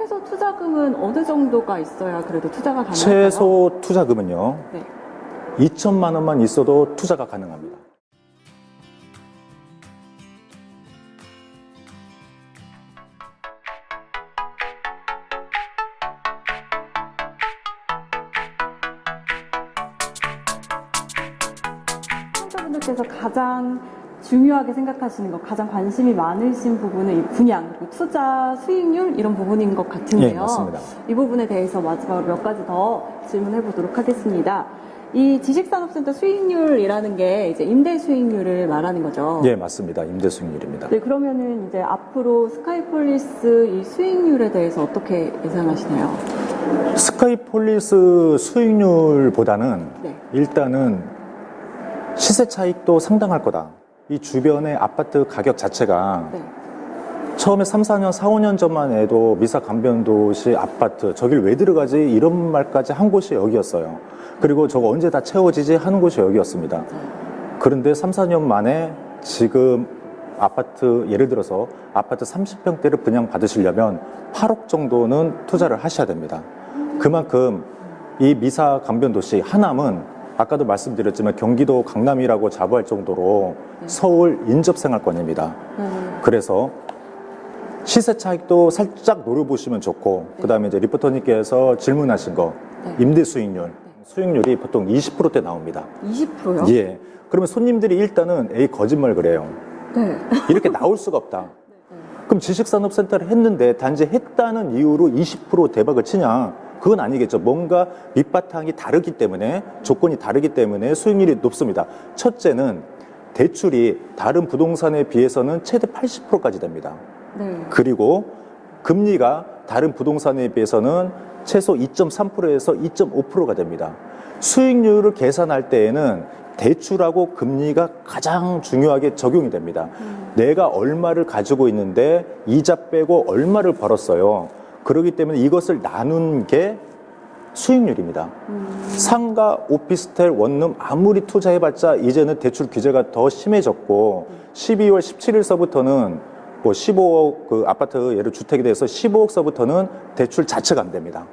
최소 투자금은 어느 정도가 있어야 그래도 투자가 가능할까요? 최소 투자금은요. 네. 2천만 원만 있어도 투자가 가능합니다. 시청자분들께서 가장 중요하게 생각하시는 것, 가장 관심이 많으신 부분은 이 분양, 투자 수익률 이런 부분인 것 같은데요. 예, 맞습니다. 이 부분에 대해서 마지막으로 몇 가지 더 질문해 보도록 하겠습니다. 이 지식산업센터 수익률이라는 게 이제 임대 수익률을 말하는 거죠. 예, 맞습니다. 임대 수익률입니다. 네, 그러면은 이제 앞으로 스카이폴리스 이 수익률에 대해서 어떻게 예상하시나요? 스카이폴리스 수익률보다는 네. 일단은 시세 차익도 상당할 거다. 이 주변의 아파트 가격 자체가 네. 처음에 3, 4년, 4, 5년 전만 해도 미사 강변도시 아파트 저길 왜 들어가지 이런 말까지 한 곳이 여기였어요. 그리고 저거 언제 다 채워지지 하는 곳이 여기였습니다. 그런데 3, 4년 만에 지금 아파트 예를 들어서 아파트 30평대를 분양 받으시려면 8억 정도는 투자를 하셔야 됩니다. 그만큼 이 미사 강변도시 하남은 아까도 말씀드렸지만 경기도 강남이라고 자부할 정도로 서울 인접생활권입니다. 그래서 시세 차익도 살짝 노려보시면 좋고, 그 다음에 이제 리포터님께서 질문하신 거, 임대 수익률. 수익률이 보통 20%대 나옵니다. 20%요? 예. 그러면 손님들이 일단은 에이, 거짓말 그래요. 네. 이렇게 나올 수가 없다. 그럼 지식산업센터를 했는데 단지 했다는 이유로 20% 대박을 치냐? 그건 아니겠죠. 뭔가 밑바탕이 다르기 때문에, 조건이 다르기 때문에 수익률이 높습니다. 첫째는 대출이 다른 부동산에 비해서는 최대 80%까지 됩니다. 네. 그리고 금리가 다른 부동산에 비해서는 최소 2.3%에서 2.5%가 됩니다. 수익률을 계산할 때에는 대출하고 금리가 가장 중요하게 적용이 됩니다. 내가 얼마를 가지고 있는데 이자 빼고 얼마를 벌었어요. 그렇기 때문에 이것을 나눈 게 수익률입니다. 상가, 오피스텔, 원룸 아무리 투자해봤자 이제는 대출 규제가 더 심해졌고 12월 17일서부터는 뭐 15억 그 아파트 예를 주택에 대해서 15억서부터는 대출 자체가 안 됩니다.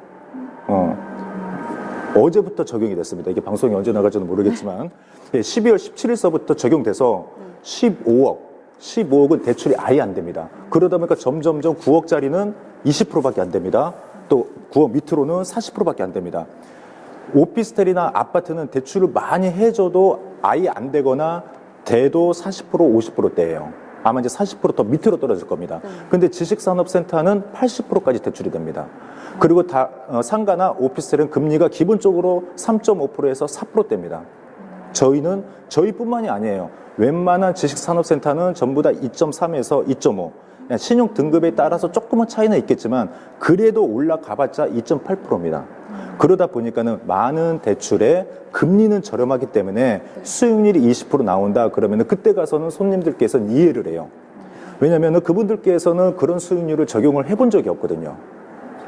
어제부터 적용이 됐습니다. 이게 방송이 언제 나갈지는 모르겠지만 12월 17일서부터 적용돼서 15억은 대출이 아예 안 됩니다. 그러다 보니까 점점점 9억짜리는 20%밖에 안 됩니다. 또 9억 밑으로는 40%밖에 안 됩니다. 오피스텔이나 아파트는 대출을 많이 해줘도 아예 안 되거나 돼도 40% 50%대예요. 아마 이제 40% 더 밑으로 떨어질 겁니다. 근데 지식산업센터는 80%까지 대출이 됩니다. 그리고 상가나 오피스텔은 금리가 기본적으로 3.5%에서 4%대입니다. 저희뿐만이 아니에요. 웬만한 지식산업센터는 전부 다 2.3에서 2.5. 신용 등급에 따라서 조금은 차이는 있겠지만 그래도 올라가봤자 2.8%입니다. 그러다 보니까는 많은 대출에 금리는 저렴하기 때문에 수익률이 20% 나온다 그러면은 그때 가서는 손님들께서는 이해를 해요. 왜냐면은 그분들께서는 그런 수익률을 적용을 해본 적이 없거든요.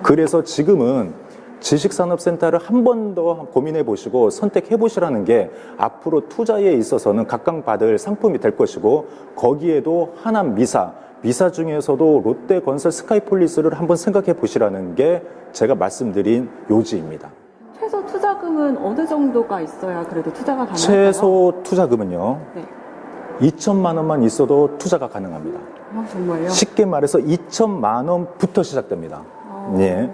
그래서 지금은 지식산업센터를 한 번 더 고민해 보시고 선택해 보시라는 게 앞으로 투자에 있어서는 각광받을 상품이 될 것이고 거기에도 하남 미사 중에서도 롯데건설 스카이폴리스를 한번 생각해 보시라는 게 제가 말씀드린 요지입니다. 최소 투자금은 어느 정도가 있어야 그래도 투자가 가능할까요? 최소 투자금은요. 네. 2천만 원만 있어도 투자가 가능합니다. 정말요? 쉽게 말해서 2천만 원부터 시작됩니다. 예.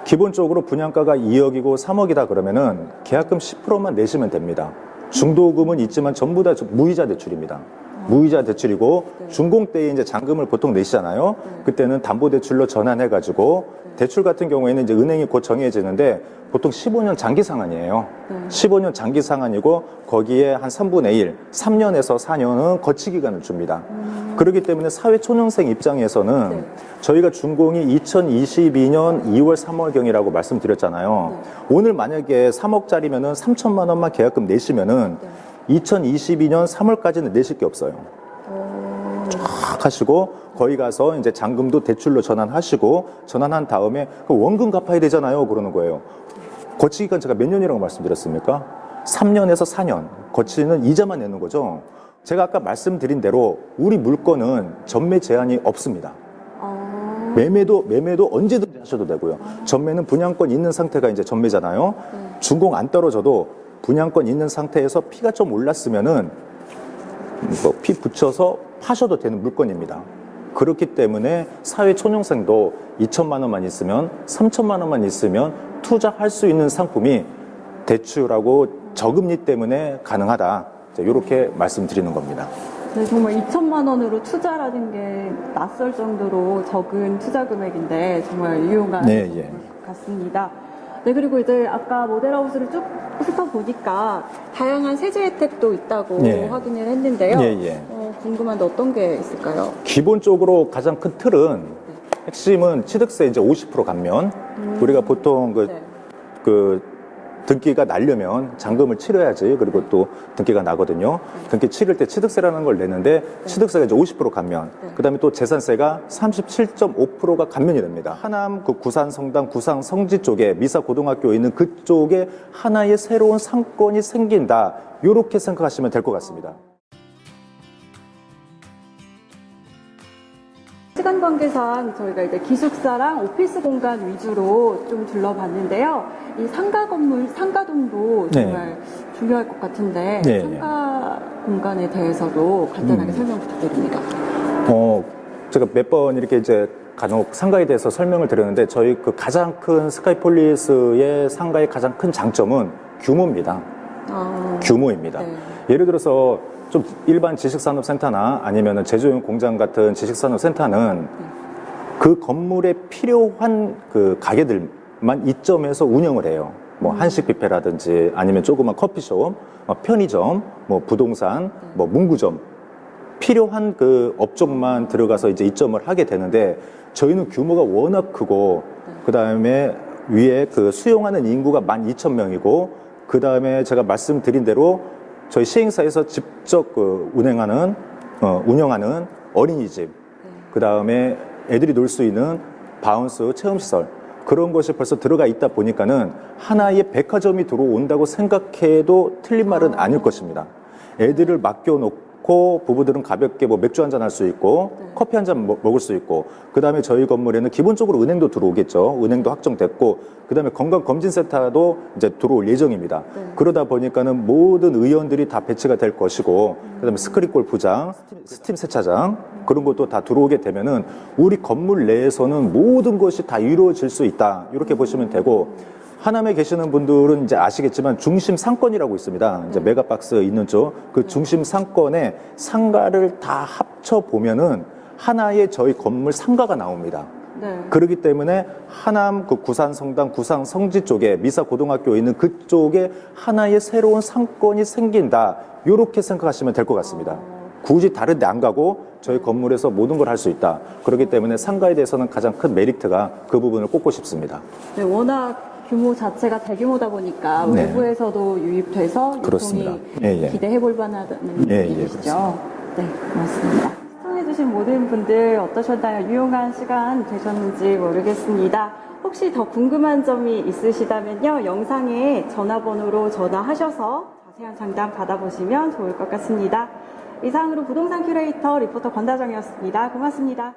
기본적으로 분양가가 2억이고 3억이다 그러면은 계약금 10%만 내시면 됩니다. 중도금은 있지만 전부 다 무이자 대출입니다. 무이자 대출이고 준공 때에 이제 잔금을 보통 내시잖아요. 그때는 담보대출로 전환해가지고 대출 같은 경우에는 이제 은행이 곧 정해지는데 보통 15년 장기 상환이에요. 15년 장기 상환이고 거기에 한 3분의 1, 3년에서 4년은 거치 기간을 줍니다. 그렇기 때문에 사회 초년생 입장에서는 저희가 준공이 2022년 2월 3월경이라고 말씀드렸잖아요. 오늘 만약에 3억짜리면은 3천만 원만 계약금 내시면은 2022년 3월까지는 내실 게 없어요. 쫙 하시고 거기 가서 이제 잔금도 대출로 전환하시고 전환한 다음에 그 원금 갚아야 되잖아요. 그러는 거예요. 거치 기간 제가 몇 년이라고 말씀드렸습니까? 3년에서 4년. 거치는 이자만 내는 거죠. 제가 아까 말씀드린 대로 우리 물건은 전매 제한이 없습니다. 매매도 언제든지 하셔도 되고요. 전매는 분양권 있는 상태가 이제 전매잖아요. 준공 안 떨어져도 분양권 있는 상태에서 피가 좀 올랐으면은 뭐 피 붙여서 파셔도 되는 물건입니다. 그렇기 때문에 사회 초년생도 2천만 원만 있으면 3천만 원만 있으면 투자할 수 있는 상품이 대출하고 저금리 때문에 가능하다. 이렇게 말씀드리는 겁니다. 네, 정말 2천만 원으로 투자라는 게 낯설 정도로 적은 투자 금액인데 정말 유용한 네, 것 같습니다. 네, 그리고 이제 아까 모델하우스를 쭉 훑어보니까 다양한 세제 혜택도 있다고 네. 확인을 했는데요. 예. 궁금한데 어떤 게 있을까요? 기본적으로 가장 큰 틀은 핵심은 취득세 이제 50% 감면. 우리가 보통 그 등기가 나려면 잔금을 치러야지. 그리고 또 등기가 나거든요. 등기 치를 때 취득세라는 걸 내는데 취득세가 이제 50% 감면. 그다음에 또 재산세가 37.5%가 감면이 됩니다. 하남 그 구산 성당 구상 성지 쪽에 미사 고등학교 있는 그쪽에 하나의 새로운 상권이 생긴다. 이렇게 생각하시면 될 것 같습니다. 시간 관계상 저희가 이제 기숙사랑 오피스 공간 위주로 좀 둘러봤는데요. 이 상가 건물, 상가동도 정말 중요할 것 같은데 상가 공간에 대해서도 간단하게 설명 부탁드립니다. 제가 몇 번 이렇게 이제 간혹 상가에 대해서 설명을 드렸는데 저희 그 가장 큰 스카이폴리스의 상가의 가장 큰 장점은 규모입니다. 규모입니다. 예를 들어서 좀 일반 지식산업센터나 아니면 제조용 공장 같은 지식산업센터는 그 건물에 필요한 그 가게들만 이점에서 운영을 해요. 뭐 한식 뷔페라든지 아니면 조그만 커피숍, 편의점, 뭐 부동산, 뭐 문구점 필요한 그 업종만 들어가서 이제 이점을 하게 되는데 저희는 규모가 워낙 크고 그 다음에 위에 그 수용하는 인구가 12,000명이고 그 다음에 제가 말씀드린 대로 저희 시행사에서 직접 운영하는 어린이집, 그 다음에 애들이 놀 수 있는 바운스 체험시설 그런 것이 벌써 들어가 있다 보니까는 하나의 백화점이 들어온다고 생각해도 틀린 말은 아닐 것입니다. 애들을 맡겨놓고 부부들은 가볍게 뭐 맥주 한잔 할 수 있고 커피 한 잔 먹을 수 있고 그 다음에 저희 건물에는 기본적으로 은행도 들어오겠죠. 은행도 확정됐고 그 다음에 건강검진센터도 이제 들어올 예정입니다. 그러다 보니까는 모든 의원들이 다 배치가 될 것이고 그 다음에 스크린 골프장, 스팀 세차장 그런 것도 다 들어오게 되면은 우리 건물 내에서는 모든 것이 다 이루어질 수 있다. 이렇게 보시면 되고 하남에 계시는 분들은 이제 아시겠지만 중심 상권이라고 있습니다. 이제 메가박스 있는 쪽 그 중심 상권에 상가를 다 합쳐 보면은 하나의 저희 건물 상가가 나옵니다. 그렇기 때문에 하남 그 구산 성당 구상 성지 쪽에 미사 고등학교 있는 그쪽에 하나의 새로운 상권이 생긴다. 이렇게 생각하시면 될 것 같습니다. 굳이 다른 데 안 가고 저희 건물에서 모든 걸 할 수 있다. 그렇기 때문에 상가에 대해서는 가장 큰 메리트가 그 부분을 꼽고 싶습니다. 네, 워낙 규모 자체가 대규모다 보니까 외부에서도 유입돼서 유통이 기대해볼 만하다는 얘기시죠. 네, 고맙습니다. 시청해주신 모든 분들 어떠셨나요? 유용한 시간 되셨는지 모르겠습니다. 혹시 더 궁금한 점이 있으시다면요, 영상에 전화번호로 전화하셔서 자세한 상담 받아보시면 좋을 것 같습니다. 이상으로 부동산 큐레이터 리포터 권다정이었습니다. 고맙습니다.